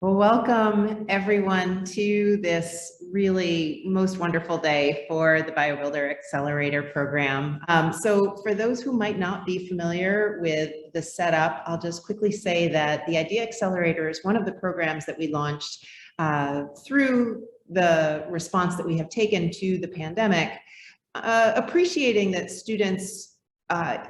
Well, welcome everyone to this really most wonderful day for the BioBuilder Accelerator program. So for those who might not be familiar with the setup, I'll just quickly say that the Idea Accelerator is one of the programs that we launched through the response that we have taken to the pandemic, appreciating that students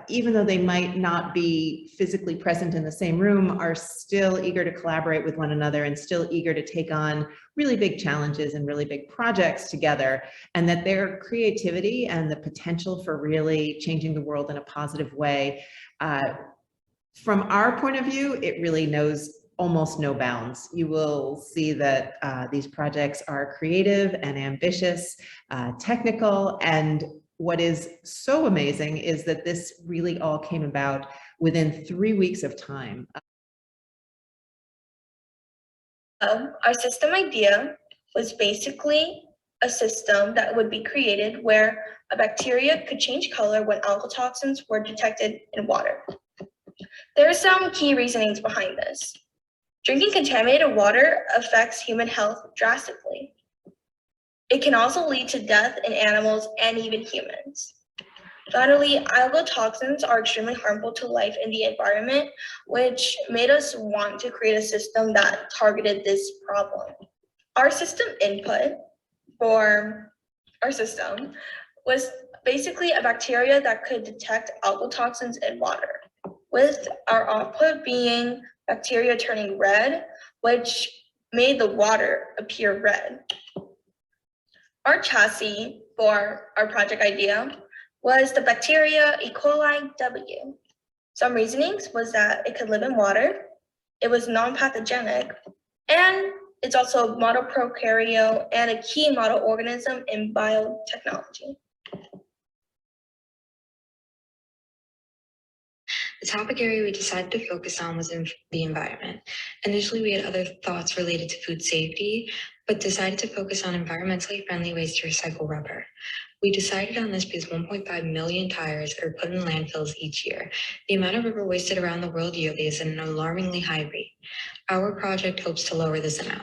even though they might not be physically present in the same room, are still eager to collaborate with one another and still eager to take on really big challenges and really big projects together, and that their creativity and the potential for really changing the world in a positive way, from our point of view, it really knows almost no bounds. You will see that these projects are creative and ambitious, technical, and what is so amazing is that this really all came about within 3 weeks of time. Our system idea was basically a system that would be created where a bacteria could change color when algal toxins were detected in water. There are some key reasonings behind this. Drinking contaminated water affects human health drastically. It can also lead to death in animals and even humans. Finally, algal toxins are extremely harmful to life in the environment, which made us want to create a system that targeted this problem. Our system input for our system was basically a bacteria that could detect algal toxins in water, with our output being bacteria turning red, which made the water appear red. Our chassis for our project idea was the bacteria E. coli W. Some reasonings was that it could live in water, it was non-pathogenic, and it's also a model prokaryote and a key model organism in biotechnology. The topic area we decided to focus on was in the environment. Initially, we had other thoughts related to food safety, but decided to focus on environmentally friendly ways to recycle rubber. We decided on this because 1.5 million tires are put in landfills each year. The amount of rubber wasted around the world yearly is at an alarmingly high rate. Our project hopes to lower this amount.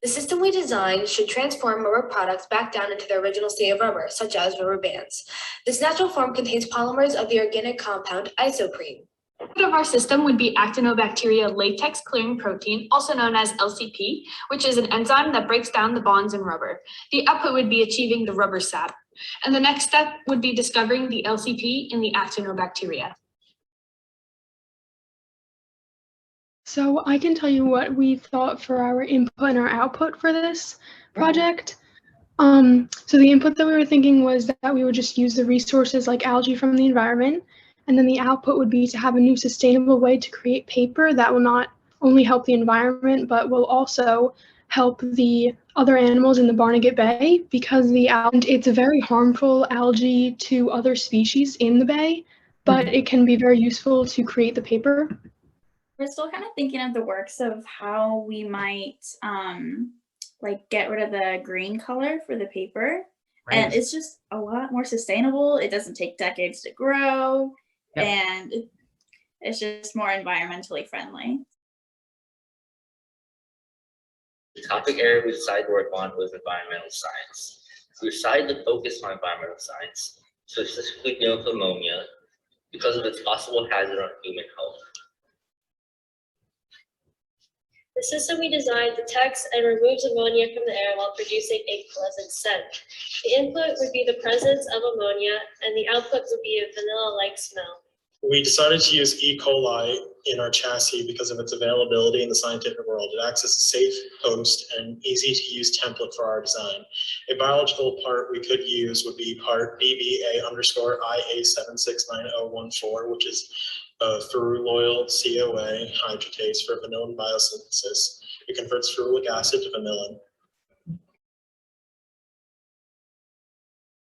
The system we designed should transform rubber products back down into their original state of rubber, such as rubber bands. This natural form contains polymers of the organic compound isoprene. The output of our system would be actinobacteria latex clearing protein, also known as LCP, which is an enzyme that breaks down the bonds in rubber. The output would be achieving the rubber sap. And the next step would be discovering the LCP in the actinobacteria. So I can tell you what we thought for our input and our output for this project. So the input that we were thinking was that we would just use the resources like algae from the environment, and then the output would be to have a new sustainable way to create paper that will not only help the environment, but will also help the other animals in the Barnegat Bay, because it's a very harmful algae to other species in the bay, but it can be very useful to create the paper. We're still kind of thinking of the works of how we might like get rid of the green color for the paper. Right. And it's just a lot more sustainable. It doesn't take decades to grow. Yep. And it's just more environmentally friendly. The topic area we decided to work on was environmental science. We decided to focus on environmental science, specifically dealing with ammonia, because of its possible hazard on human health. The system we designed detects and removes ammonia from the air while producing a pleasant scent. The input would be the presence of ammonia, and the output would be a vanilla-like smell. We decided to use E. coli in our chassis because of its availability in the scientific world. It acts as a safe host and easy to use template for our design. A biological part we could use would be part BBA_IA769014, which is feruloyl CoA hydratase for vanillin biosynthesis. It converts ferulic acid to vanillin.